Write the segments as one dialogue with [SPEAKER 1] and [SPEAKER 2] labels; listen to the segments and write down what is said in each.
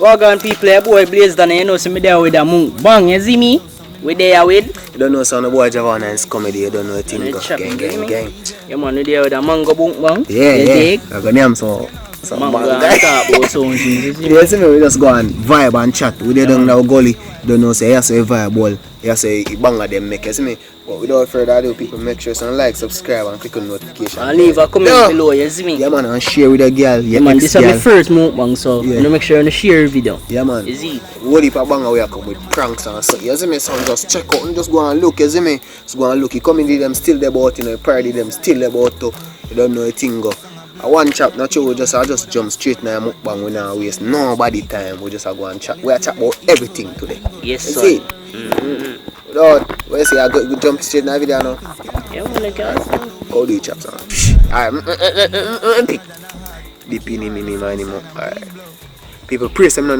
[SPEAKER 1] Walk on people, boy Blaze done, you know, see me there with a Mukbang, you see me? We there with?
[SPEAKER 2] You don't know son of boy Javana is comedy, you don't know a thing. Gang.
[SPEAKER 1] Yeah man, we there with a mango Mukbang.
[SPEAKER 2] Yeah. I got name some
[SPEAKER 1] mango and talk about some things.
[SPEAKER 2] You see me, we just go and vibe and chat. We there down now gully, don't know say yes, we vibe all. Yes, say bang at them make, you see me? But without further ado, people make sure to like, subscribe and click on notification.
[SPEAKER 1] And leave a comment below, you see me?
[SPEAKER 2] Yeah man, and share with a girl.
[SPEAKER 1] Yeah man, this is my first Mukbang, so you know, make sure you share the video.
[SPEAKER 2] Yeah man.
[SPEAKER 1] You see?
[SPEAKER 2] What if a banger we come with pranks and stuff? You see me, son, just check out and just go and look, you see me? Just go and look, you comedy them still there about, you know, parody them still there about too. You don't know a thing go. I one chap, not sure, I just jump straight now Mukbang, we not waste nobody time, we just go and chat. We are chat about everything today.
[SPEAKER 1] Yes sir.
[SPEAKER 2] Lord, what you say, I go jump straight now video now?
[SPEAKER 1] Yeah man, I can't.
[SPEAKER 2] How do you chap son? Alright, the penny anymore. Alright. People praise them, no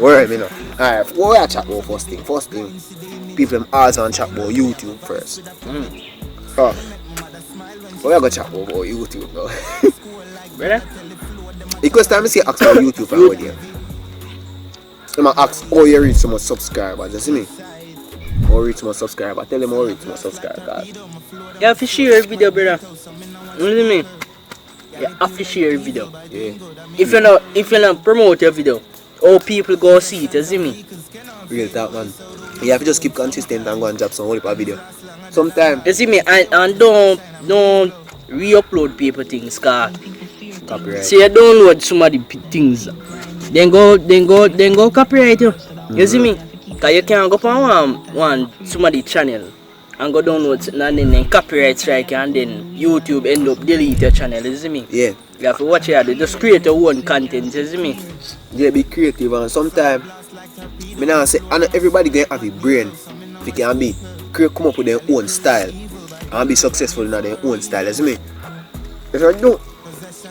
[SPEAKER 2] worry me no. Alright, what we are chat about first thing? People them always on chat about YouTube first. We are going to chat about YouTube now.
[SPEAKER 1] Brother?
[SPEAKER 2] Because time I say ask about YouTube for what you I'm going to ask how you reach so much subscribers, you see me? How reach so much subscribers, tell them how reach so much subscribers.
[SPEAKER 1] You have to share a video, brother. You know what I mean? You have to share a video.
[SPEAKER 2] Yeah.
[SPEAKER 1] If you not promote your video, how people go see it, you see me?
[SPEAKER 2] Real talk man. You have to just keep consistent and go and drop some whole video. Sometimes
[SPEAKER 1] you see me, and don't re-upload people things, cause
[SPEAKER 2] copyright.
[SPEAKER 1] say you download some of the things, then go copyright you. You see me? Cause you can't go on one somebody channel and go download something and then copyright strike and then YouTube end up delete your channel, you see me?
[SPEAKER 2] Yeah.
[SPEAKER 1] You have to watch it, just create your own content, you see me?
[SPEAKER 2] Yeah, be creative and sometimes I now say I know everybody gonna have a brain if you can be come up with their own style and be successful in their own style, you see me? If I don't,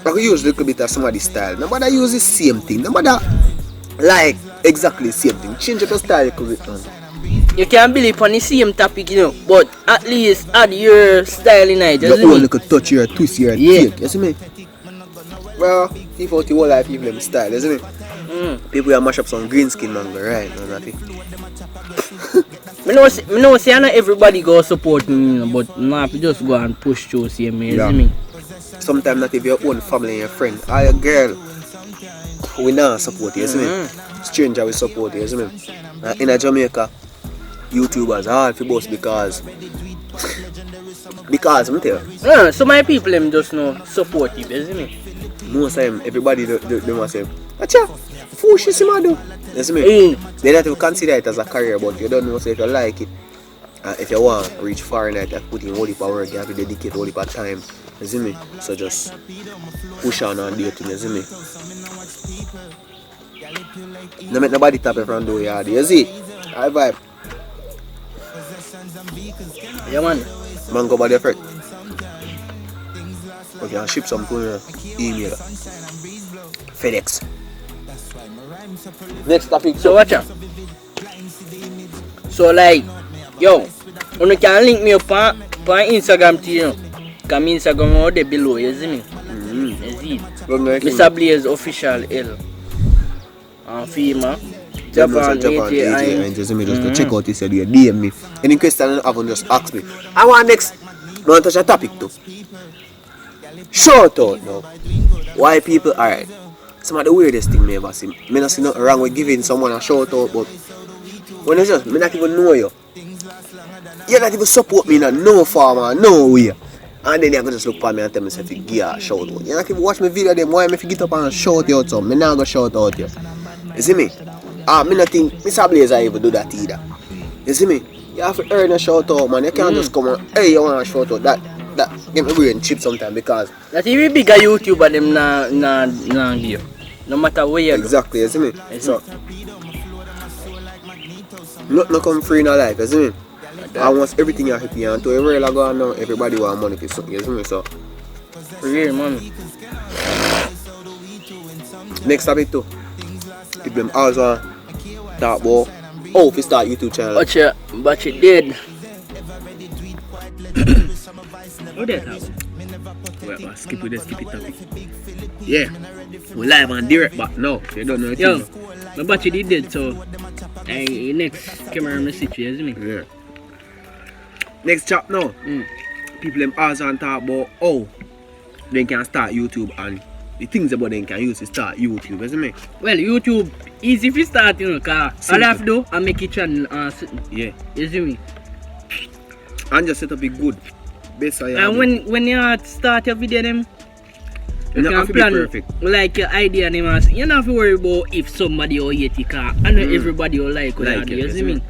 [SPEAKER 2] I could use a little bit of somebody's style. Nobody use the same thing. Nobody like exactly the same thing. Change up your style a little bit, man.
[SPEAKER 1] You can believe on the same topic, you know, but at least add your style in it, you see
[SPEAKER 2] your own
[SPEAKER 1] me?
[SPEAKER 2] little touch, your twist, your take, you see me? Well, people out the whole life, people them style, you see me? People will mash up some green skin man, go right, no nothing.
[SPEAKER 1] I know say not everybody go support me, but now if you just go and push through same me, you see me?
[SPEAKER 2] Sometimes not if your own family and your friend or your girl, we not support you, see me? Stranger we support you, see me? In a Jamaica, YouTubers are hard for boss because I'm tell you.
[SPEAKER 1] So my people them just know support you, see me?
[SPEAKER 2] Most time everybody they must say, acha, fool she see do. You see me? They don't even consider it as a career, but you don't know so if you like it. If you want to reach far enough, you put in all the power work, you have to dedicate all the time. You see me? So just push on and do it, you see me? Don't make nobody tap in front door yard, you see? I vibe.
[SPEAKER 1] Yeah man.
[SPEAKER 2] Man go by the effort. You can ship some to your email. FedEx. Next topic.
[SPEAKER 1] So watch out. So like, yo, you can link me up on Instagram to you know. Cause my Instagram out there below, you see me? You see? Mrblaze official L. And FEMA. Japan AJ.
[SPEAKER 2] Just me just to check out this video. DM me. Any question you have, just ask me. I want next. I want to touch a topic too. Short out now. Why people alright? Some of the weirdest thing me ever see. Me not see nothing wrong with giving someone a shout out, but when it's just me not even know you. You not even support me in no form or no way. And then you can just look for me and tell me if you give a shout out. You not even watch my video them, why if you get up and shout you out something. Me not go shout out you. You see me? Me not think Mrblaze I even do that either. You see me? You have to earn a shout out, man. You can't just come and hey you want a shout out. That get me brain chip sometimes because
[SPEAKER 1] that even bigger YouTuber them nah give. No matter where you
[SPEAKER 2] exactly, you see me?
[SPEAKER 1] You see?
[SPEAKER 2] So nothing come free in our life, you see me? I want everything you're happy and to everywhere I go now, everybody want money for something, you see me? So
[SPEAKER 1] real money.
[SPEAKER 2] Next topic too. If them always want talk about if you start YouTube channel.
[SPEAKER 1] But you did. What that happen? Well, skip it topic. Yeah. We live and direct but no, you don't know anything. My battery did dead, so next camera me switch, you see me?
[SPEAKER 2] Yeah. Next chap now. People them also talk about how they can start YouTube and the things about them can use to start YouTube, you see me?
[SPEAKER 1] Well, YouTube easy if you start, you know, cause all I have to do I make it channel and
[SPEAKER 2] yeah.
[SPEAKER 1] You see me?
[SPEAKER 2] And just set up it good. Best I
[SPEAKER 1] And when you start your video them, you
[SPEAKER 2] don't
[SPEAKER 1] can
[SPEAKER 2] have to be
[SPEAKER 1] plan
[SPEAKER 2] perfect.
[SPEAKER 1] like your idea name as you don't have to worry about if somebody will hate it, cause I know everybody will like what you do, you see me?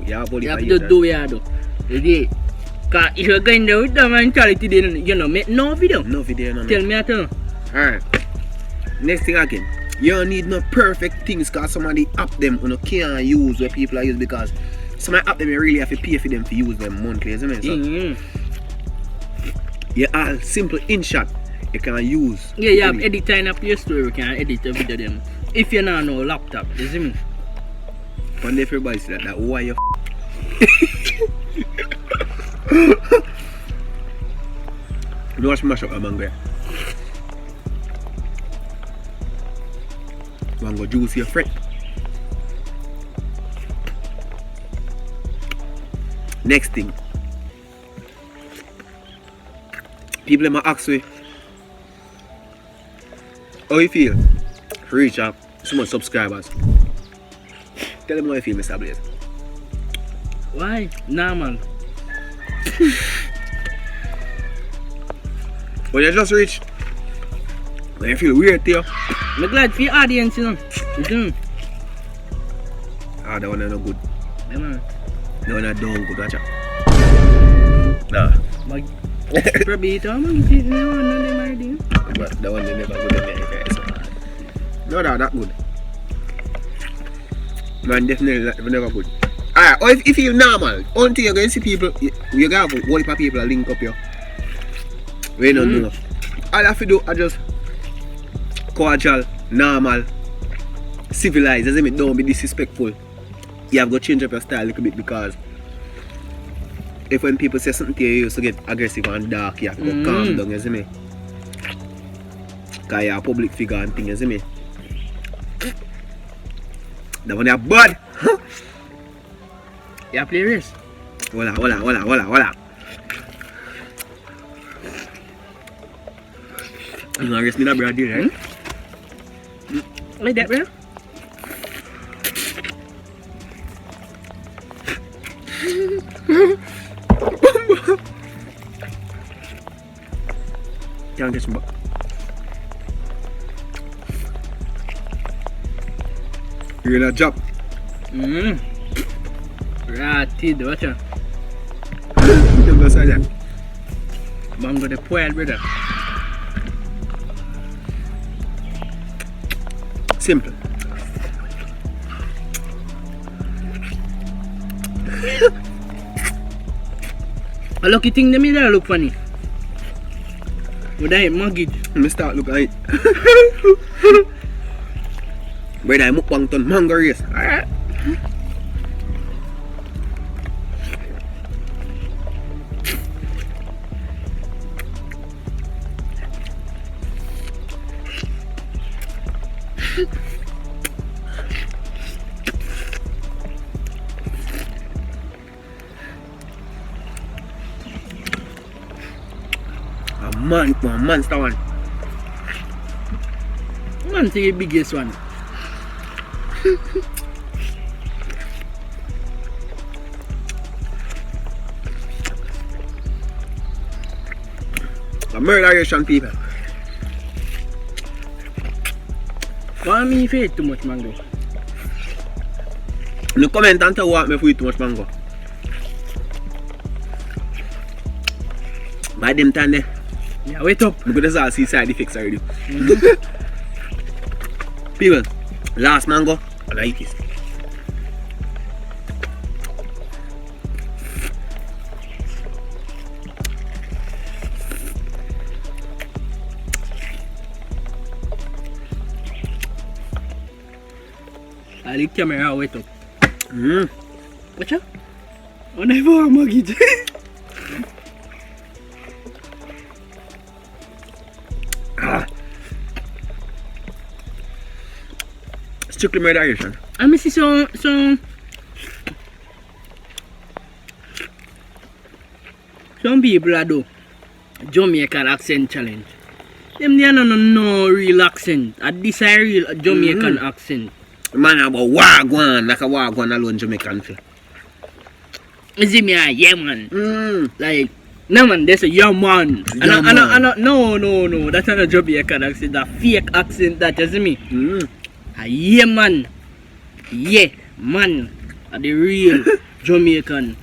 [SPEAKER 2] Yeah,
[SPEAKER 1] you have to do what you do. You see? Cause if you're going there with that mentality then you know make no video.
[SPEAKER 2] No video, no.
[SPEAKER 1] Tell me I tell you.
[SPEAKER 2] Alright. Next thing again. You don't need no perfect things cause some of the app them you know, can't use what people are use because some of the app them you really have to pay for them to use them monthly, you see me? So, yeah, all simple InShot you can use.
[SPEAKER 1] Yeah, you have editor in a Play Store, you can edit a video them. If you not know laptop, you see me?
[SPEAKER 2] And if everybody say that why you you watch mash up a mango. Mango juice your friend. Next thing. People in my ask me how you feel? Reach up so much subscribers. Tell them how you feel, Mr. Blaze.
[SPEAKER 1] Why? Nah man.
[SPEAKER 2] When you just reach, when you feel weird to you.
[SPEAKER 1] I'm glad for your audience, you know.
[SPEAKER 2] Ah, that one is not good.
[SPEAKER 1] Yeah, man.
[SPEAKER 2] That one is down good, watch out. Nah.
[SPEAKER 1] Probably it all, man. See, no one know them already.
[SPEAKER 2] But that one is never good in America, so. No, that good. Man, definitely never good. Alright, or if you're normal, until you're going to see people, you're going to have a whole heap of people link up you. We don't know. All I have to do is just cordial, normal, civilized, as in don't be disrespectful. You have to change up your style a little bit because if when people say something to you, you used to get aggressive and dark, you have to go calm down, you see me? Because you're a public figure and thing, you see me? That one is bad!
[SPEAKER 1] You play race?
[SPEAKER 2] Voila. You gonna race me that bread deal, right?
[SPEAKER 1] Like that, bro?
[SPEAKER 2] Can't get some back. You're in a job.
[SPEAKER 1] Ratted, watch out.
[SPEAKER 2] You say that.
[SPEAKER 1] Mango the poil, brother.
[SPEAKER 2] Simple.
[SPEAKER 1] A lucky thing, the middle look funny. Would I mortgage?
[SPEAKER 2] Let me start look at it. Brother, I'm Mukbang ton mango race. Alright. A monster one.
[SPEAKER 1] Man, the biggest one.
[SPEAKER 2] A murderation people.
[SPEAKER 1] Why me if you eat too much mango?
[SPEAKER 2] No comment and tell what me if we eat too much mango. By them time there.
[SPEAKER 1] Yeah, wait up.
[SPEAKER 2] I'm gonna start see side effects already. People, last mango and I eat this.
[SPEAKER 1] I leave camera wait up. Watch out. I never mortgage.
[SPEAKER 2] strictly moderation.
[SPEAKER 1] I see some people that do Jamaican accent challenge. Them they are no real accent. This is real Jamaican accent.
[SPEAKER 2] Man about wagwan, like a wagwan alone Jamaican feel.
[SPEAKER 1] Is it me? Yeah man. Like no man, there's a yeah man. No, that's not a Jamaican accent. That fake accent that you see me. Yeah man. Yeah man. The real Jamaican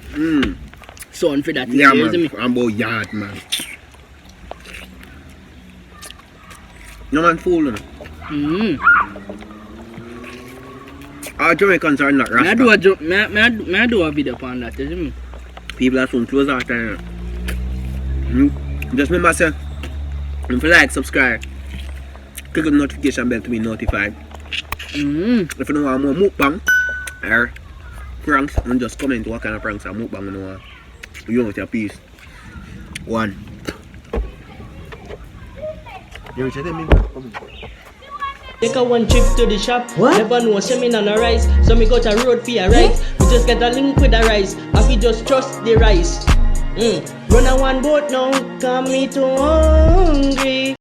[SPEAKER 1] sound for that.
[SPEAKER 2] Yeah
[SPEAKER 1] you see
[SPEAKER 2] man,
[SPEAKER 1] me?
[SPEAKER 2] I'm about yard man. No man fool no. Our Jamaicans are not Rasta.
[SPEAKER 1] I do a video on that, you see me?
[SPEAKER 2] People are soon close out there. Just remember say, if you like, subscribe, click on the notification bell to be notified. If you don't want more mukbang or pranks, and just comment what kind of pranks or mukbang you know. You want your piece. One.
[SPEAKER 3] Take a one trip to the shop. What? Never know semi on a rice. So me got a road for a rice. We just get a link with the rice. And we just trust the rice. Run a one boat now. Come me too hungry.